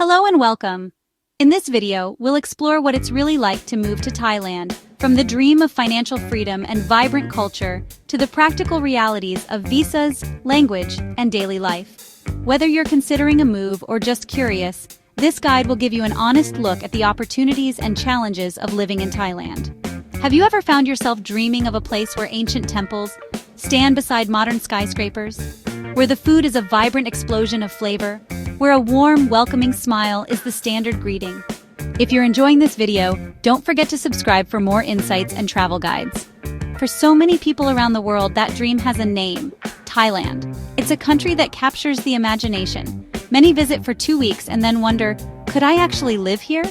Hello and welcome. In this video, we'll explore what it's really like to move to Thailand, from the dream of financial freedom and vibrant culture to the practical realities of visas, language, and daily life. Whether you're considering a move or just curious, this guide will give you an honest look at the opportunities and challenges of living in Thailand. Have you ever found yourself dreaming of a place where ancient temples stand beside modern skyscrapers, where the food is a vibrant explosion of flavor, where a warm, welcoming smile is the standard greeting? If you're enjoying this video, don't forget to subscribe for more insights and travel guides. For so many people around the world, that dream has a name: Thailand. It's a country that captures the imagination. Many visit for 2 weeks and then wonder, could I actually live here?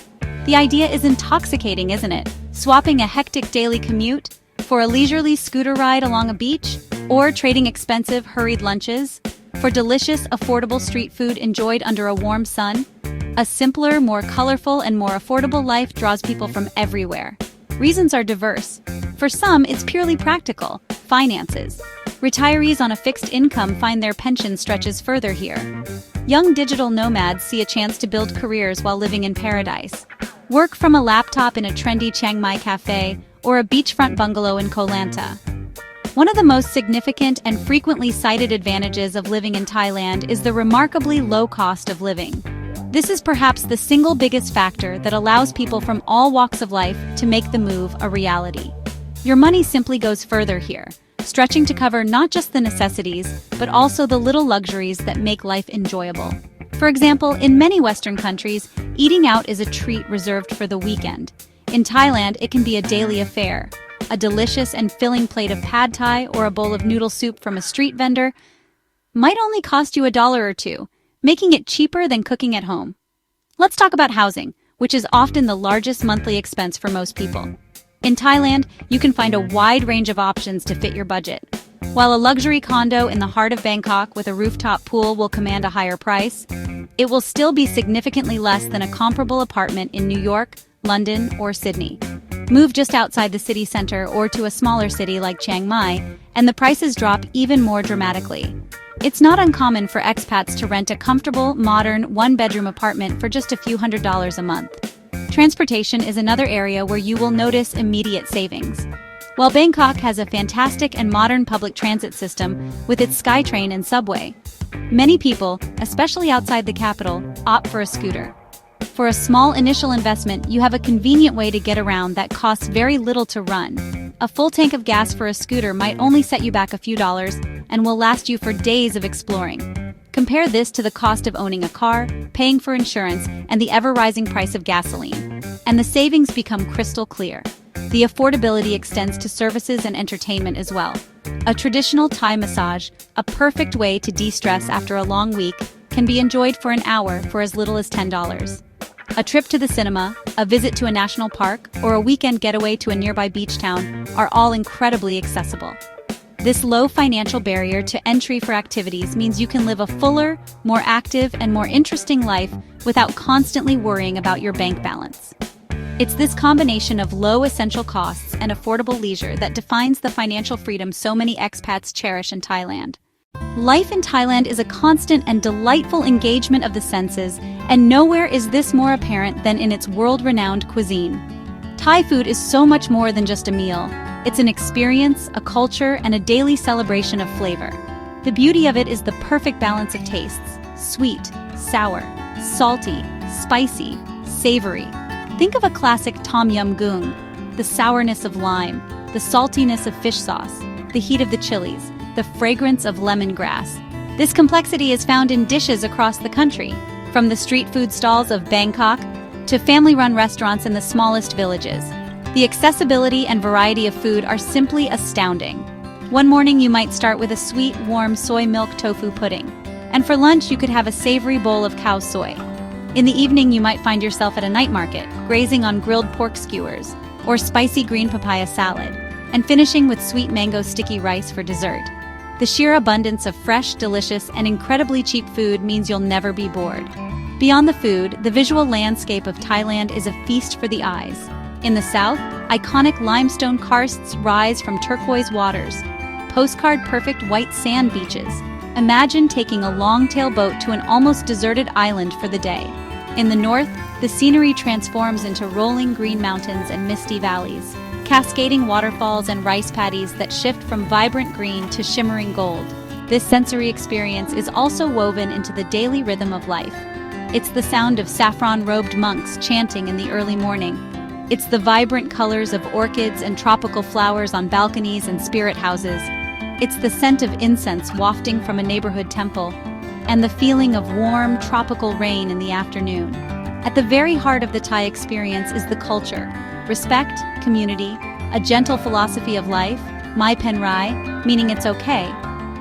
The idea is intoxicating, isn't it? Swapping a hectic daily commute for a leisurely scooter ride along a beach, or trading expensive, hurried lunches for delicious, affordable street food enjoyed under a warm sun. A simpler, more colorful, and more affordable life draws people from everywhere. Reasons are diverse. For some, it's purely practical: finances. Retirees on a fixed income find their pension stretches further here. Young digital nomads see a chance to build careers while living in paradise. Work from a laptop in a trendy Chiang Mai cafe or a beachfront bungalow in Koh Lanta. One of the most significant and frequently cited advantages of living in Thailand is the remarkably low cost of living. This is perhaps the single biggest factor that allows people from all walks of life to make the move a reality. Your money simply goes further here, stretching to cover not just the necessities, but also the little luxuries that make life enjoyable. For example, in many Western countries, eating out is a treat reserved for the weekend. In Thailand, it can be a daily affair. A delicious and filling plate of pad thai or a bowl of noodle soup from a street vendor might only cost you $1 or $2, making it cheaper than cooking at home. Let's talk about housing, which is often the largest monthly expense for most people. In Thailand, you can find a wide range of options to fit your budget. While a luxury condo in the heart of Bangkok with a rooftop pool will command a higher price, it will still be significantly less than a comparable apartment in New York, London, or Sydney. Move just outside the city center or to a smaller city like Chiang Mai, and the prices drop even more dramatically. It's not uncommon for expats to rent a comfortable, modern, one-bedroom apartment for just a few $100s a month. Transportation is another area where you will notice immediate savings. While Bangkok has a fantastic and modern public transit system with its SkyTrain and subway, many people, especially outside the capital, opt for a scooter. For a small initial investment, you have a convenient way to get around that costs very little to run. A full tank of gas for a scooter might only set you back a few dollars and will last you for days of exploring. Compare this to the cost of owning a car, paying for insurance, and the ever-rising price of gasoline, and the savings become crystal clear. The affordability extends to services and entertainment as well. A traditional Thai massage, a perfect way to de-stress after a long week, can be enjoyed for an hour for as little as $10. A trip to the cinema, a visit to a national park, or a weekend getaway to a nearby beach town are all incredibly accessible. This low financial barrier to entry for activities means you can live a fuller, more active, and more interesting life without constantly worrying about your bank balance. It's this combination of low essential costs and affordable leisure that defines the financial freedom so many expats cherish in Thailand. Life in Thailand is a constant and delightful engagement of the senses, and nowhere is this more apparent than in its world-renowned cuisine. Thai food is so much more than just a meal. It's an experience, a culture, and a daily celebration of flavor. The beauty of it is the perfect balance of tastes: sweet, sour, salty, spicy, savory. Think of a classic tom yum goong: the sourness of lime, the saltiness of fish sauce, the heat of the chilies, the fragrance of lemongrass. This complexity is found in dishes across the country, from the street food stalls of Bangkok to family-run restaurants in the smallest villages. The accessibility and variety of food are simply astounding. One morning you might start with a sweet, warm soy milk tofu pudding, and for lunch you could have a savory bowl of cow soy. In the evening you might find yourself at a night market, grazing on grilled pork skewers or spicy green papaya salad, and finishing with sweet mango sticky rice for dessert. The sheer abundance of fresh, delicious, and incredibly cheap food means you'll never be bored. Beyond the food, the visual landscape of Thailand is a feast for the eyes. In the south, iconic limestone karsts rise from turquoise waters, postcard-perfect white sand beaches. Imagine taking a long-tail boat to an almost deserted island for the day. In the north, the scenery transforms into rolling green mountains and misty valleys, cascading waterfalls and rice paddies that shift from vibrant green to shimmering gold. This sensory experience is also woven into the daily rhythm of life. It's the sound of saffron-robed monks chanting in the early morning. It's the vibrant colors of orchids and tropical flowers on balconies and spirit houses. It's the scent of incense wafting from a neighborhood temple, and the feeling of warm, tropical rain in the afternoon. At the very heart of the Thai experience is the culture: respect, community, a gentle philosophy of life, Mai Pen Rai, meaning it's okay.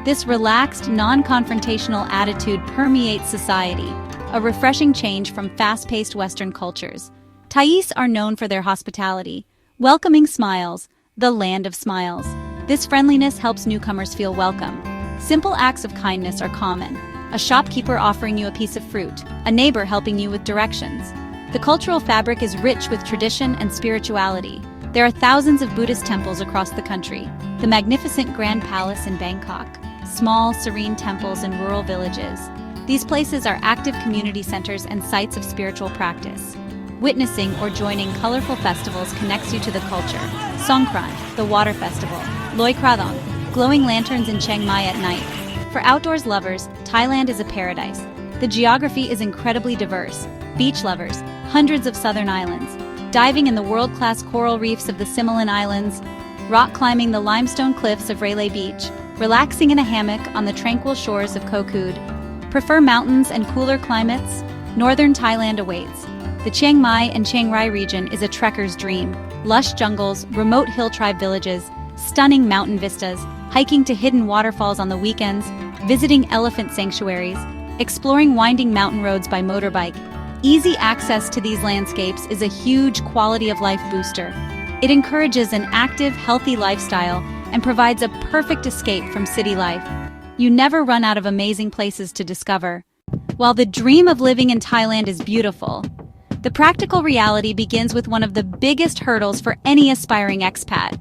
This relaxed, non-confrontational attitude permeates society, a refreshing change from fast-paced Western cultures. Thais are known for their hospitality, welcoming smiles, the land of smiles. This friendliness helps newcomers feel welcome. Simple acts of kindness are common: a shopkeeper offering you a piece of fruit, a neighbor helping you with directions. The cultural fabric is rich with tradition and spirituality. There are thousands of Buddhist temples across the country, the magnificent Grand Palace in Bangkok, small, serene temples in rural villages. These places are active community centers and sites of spiritual practice. Witnessing or joining colorful festivals connects you to the culture. Songkran, the water festival. Loi Krathong, glowing lanterns in Chiang Mai at night. For outdoors lovers, Thailand is a paradise. The geography is incredibly diverse. Beach lovers, hundreds of southern islands. Diving in the world-class coral reefs of the Simoleon Islands. Rock climbing the limestone cliffs of Railay Beach. Relaxing in a hammock on the tranquil shores of Koh Kood. Prefer mountains and cooler climates? Northern Thailand awaits. The Chiang Mai and Chiang Rai region is a trekker's dream. Lush jungles, remote hill tribe villages, stunning mountain vistas, hiking to hidden waterfalls on the weekends, visiting elephant sanctuaries, exploring winding mountain roads by motorbike. Easy access to these landscapes is a huge quality-of-life booster. It encourages an active, healthy lifestyle and provides a perfect escape from city life. You never run out of amazing places to discover. While the dream of living in Thailand is beautiful, the practical reality begins with one of the biggest hurdles for any aspiring expat: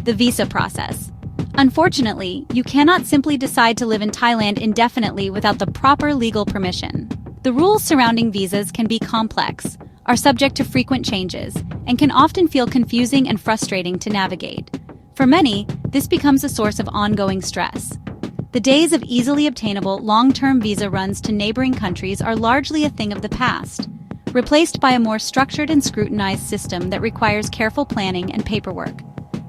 the visa process. Unfortunately, you cannot simply decide to live in Thailand indefinitely without the proper legal permission. The rules surrounding visas can be complex, are subject to frequent changes, and can often feel confusing and frustrating to navigate. For many, this becomes a source of ongoing stress. The days of easily obtainable long-term visa runs to neighboring countries are largely a thing of the past, replaced by a more structured and scrutinized system that requires careful planning and paperwork.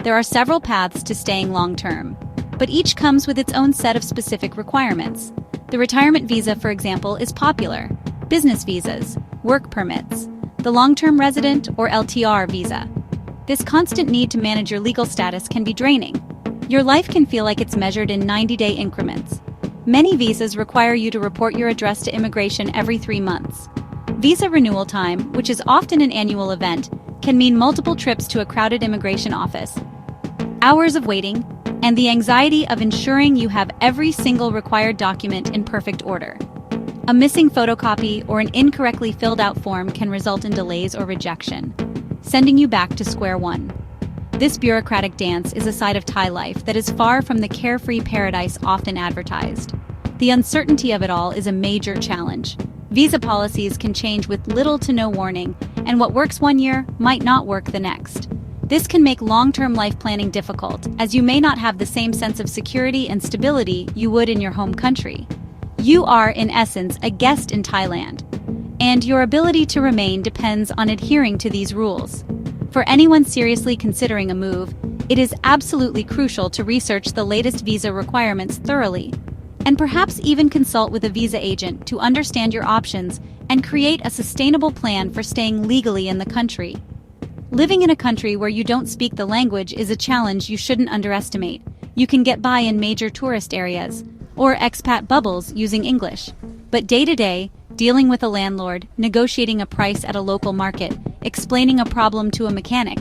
There are several paths to staying long-term, but each comes with its own set of specific requirements. The retirement visa, for example, is popular. Business visas, work permits, the long-term resident or LTR visa. This constant need to manage your legal status can be draining. Your life can feel like it's measured in 90-day increments. Many visas require you to report your address to immigration every 3 months. Visa renewal time, which is often an annual event, can mean multiple trips to a crowded immigration office, hours of waiting, and the anxiety of ensuring you have every single required document in perfect order. A missing photocopy or an incorrectly filled out form can result in delays or rejection, sending you back to square one. This bureaucratic dance is a side of Thai life that is far from the carefree paradise often advertised. The uncertainty of it all is a major challenge. Visa policies can change with little to no warning, and what works one year might not work the next. This can make long-term life planning difficult, as you may not have the same sense of security and stability you would in your home country. You are, in essence, a guest in Thailand, and your ability to remain depends on adhering to these rules. For anyone seriously considering a move, it is absolutely crucial to research the latest visa requirements thoroughly, and perhaps even consult with a visa agent to understand your options and create a sustainable plan for staying legally in the country. Living in a country where you don't speak the language is a challenge you shouldn't underestimate. You can get by in major tourist areas, or expat bubbles using English. But day-to-day, dealing with a landlord, negotiating a price at a local market, explaining a problem to a mechanic,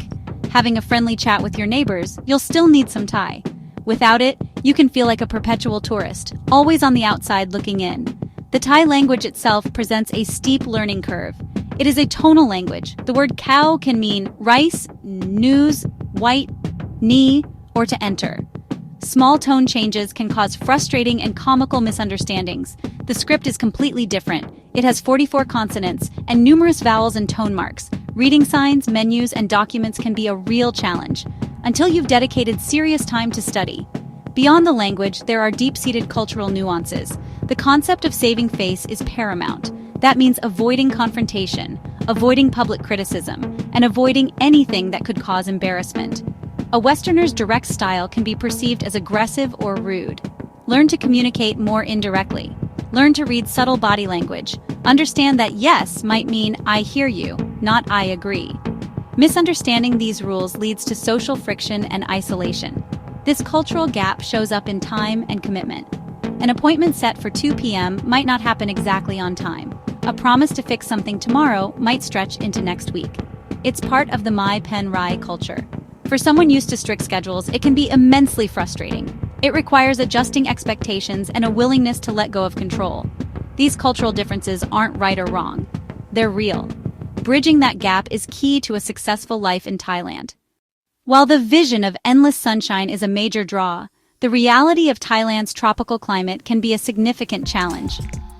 having a friendly chat with your neighbors, you'll still need some Thai. Without it, you can feel like a perpetual tourist, always on the outside looking in. The Thai language itself presents a steep learning curve. It is a tonal language. The word cow can mean rice, news, white, ni, or to enter. Small tone changes can cause frustrating and comical misunderstandings. The script is completely different. It has 44 consonants and numerous vowels and tone marks. Reading signs, menus, and documents can be a real challenge, until you've dedicated serious time to study. Beyond the language, there are deep-seated cultural nuances. The concept of saving face is paramount. That means avoiding confrontation, avoiding public criticism, and avoiding anything that could cause embarrassment. A Westerner's direct style can be perceived as aggressive or rude. Learn to communicate more indirectly. Learn to read subtle body language. Understand that yes might mean I hear you, not I agree. Misunderstanding these rules leads to social friction and isolation. This cultural gap shows up in time and commitment. An appointment set for 2 p.m. might not happen exactly on time. A promise to fix something tomorrow might stretch into next week. It's part of the Mai Pen Rai culture. For someone used to strict schedules, it can be immensely frustrating. It requires adjusting expectations and a willingness to let go of control. These cultural differences aren't right or wrong. They're real. Bridging that gap is key to a successful life in Thailand. While the vision of endless sunshine is a major draw, the reality of Thailand's tropical climate can be a significant challenge.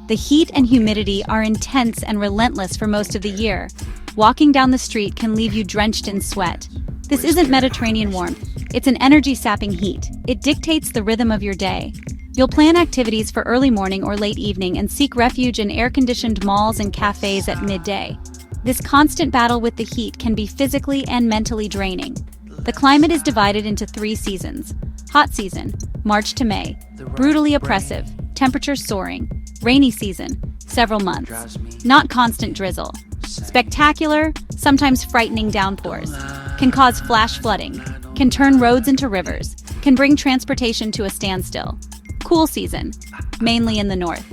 The heat and humidity are intense and relentless for most of the year. Walking down the street can leave you drenched in sweat. This isn't Mediterranean warmth, it's an energy-sapping heat. It dictates the rhythm of your day. You'll plan activities for early morning or late evening and seek refuge in air-conditioned malls and cafes at midday. This constant battle with the heat can be physically and mentally draining. The climate is divided into 3 seasons. Hot season, March to May, brutally oppressive, temperatures soaring. Rainy season, several months, not constant drizzle. Spectacular, sometimes frightening downpours. Can cause flash flooding, can turn roads into rivers, can bring transportation to a standstill. Cool season, mainly in the north.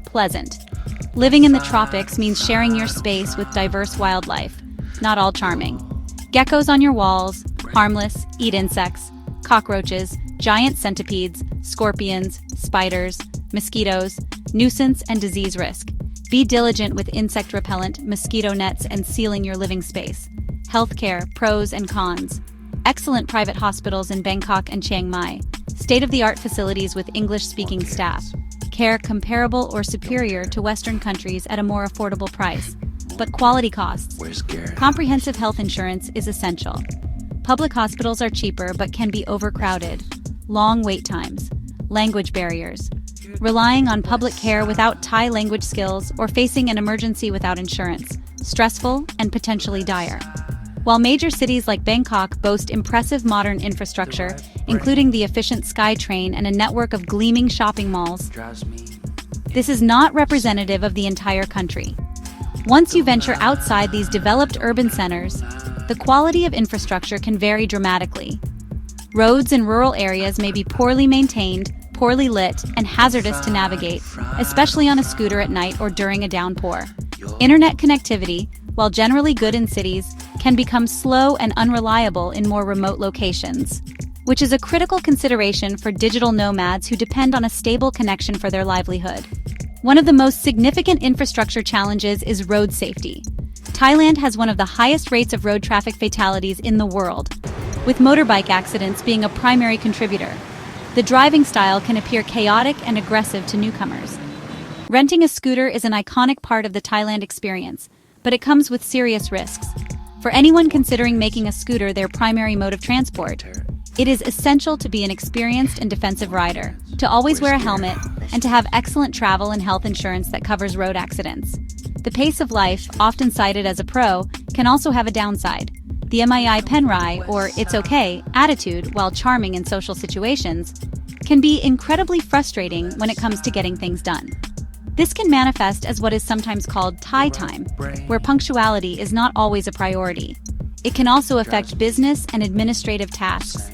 Pleasant. Living in the tropics means sharing your space with diverse wildlife. Not all charming. Geckos on your walls, harmless, eat insects. Cockroaches, giant centipedes, scorpions, spiders, mosquitoes, nuisance and disease risk. Be diligent with insect repellent, mosquito nets, and sealing your living space. Healthcare, pros and cons. Excellent private hospitals in Bangkok and Chiang Mai. State-of-the-art facilities with English-speaking staff. Care comparable or superior to Western countries at a more affordable price. But quality costs. Comprehensive health insurance is essential. Public hospitals are cheaper but can be overcrowded. Long wait times. Language barriers. Relying on public care without Thai language skills or facing an emergency without insurance. Stressful and potentially dire. While major cities like Bangkok boast impressive modern infrastructure, including the efficient SkyTrain and a network of gleaming shopping malls, this is not representative of the entire country. Once you venture outside these developed urban centers, the quality of infrastructure can vary dramatically. Roads in rural areas may be poorly maintained, poorly lit, and hazardous to navigate, especially on a scooter at night or during a downpour. Internet connectivity, while generally good in cities, can become slow and unreliable in more remote locations, which is a critical consideration for digital nomads who depend on a stable connection for their livelihood. One of the most significant infrastructure challenges is road safety. Thailand has one of the highest rates of road traffic fatalities in the world, with motorbike accidents being a primary contributor. The driving style can appear chaotic and aggressive to newcomers. Renting a scooter is an iconic part of the Thailand experience, but it comes with serious risks. For anyone considering making a scooter their primary mode of transport, it is essential to be an experienced and defensive rider, to always wear a helmet, and to have excellent travel and health insurance that covers road accidents. The pace of life, often cited as a pro, can also have a downside. The Mai Pen Rai, or it's okay, attitude, while charming in social situations, can be incredibly frustrating when it comes to getting things done. This can manifest as what is sometimes called Thai time, where punctuality is not always a priority. It can also affect business and administrative tasks.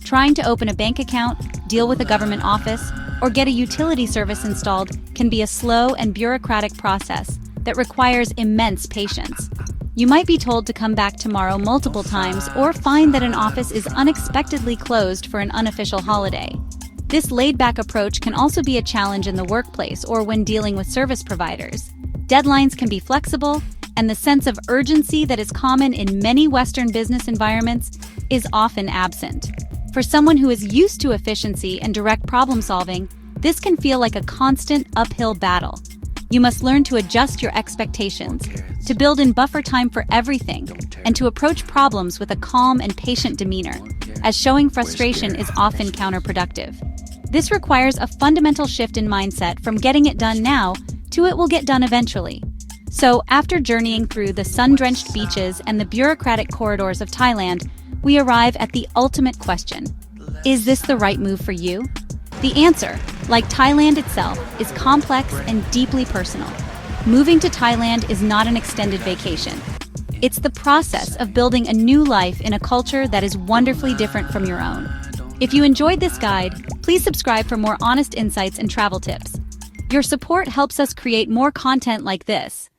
Trying to open a bank account, deal with a government office, or get a utility service installed can be a slow and bureaucratic process that requires immense patience. You might be told to come back tomorrow multiple times or find that an office is unexpectedly closed for an unofficial holiday. This laid-back approach can also be a challenge in the workplace or when dealing with service providers. Deadlines can be flexible, and the sense of urgency that is common in many Western business environments is often absent. For someone who is used to efficiency and direct problem-solving, this can feel like a constant uphill battle. You must learn to adjust your expectations, to build in buffer time for everything, and to approach problems with a calm and patient demeanor, as showing frustration is often counterproductive. This requires a fundamental shift in mindset from getting it done now to it will get done eventually. So, after journeying through the sun-drenched beaches and the bureaucratic corridors of Thailand, we arrive at the ultimate question. Is this the right move for you? The answer, like Thailand itself, is complex and deeply personal. Moving to Thailand is not an extended vacation. It's the process of building a new life in a culture that is wonderfully different from your own. If you enjoyed this guide, please subscribe for more honest insights and travel tips. Your support helps us create more content like this.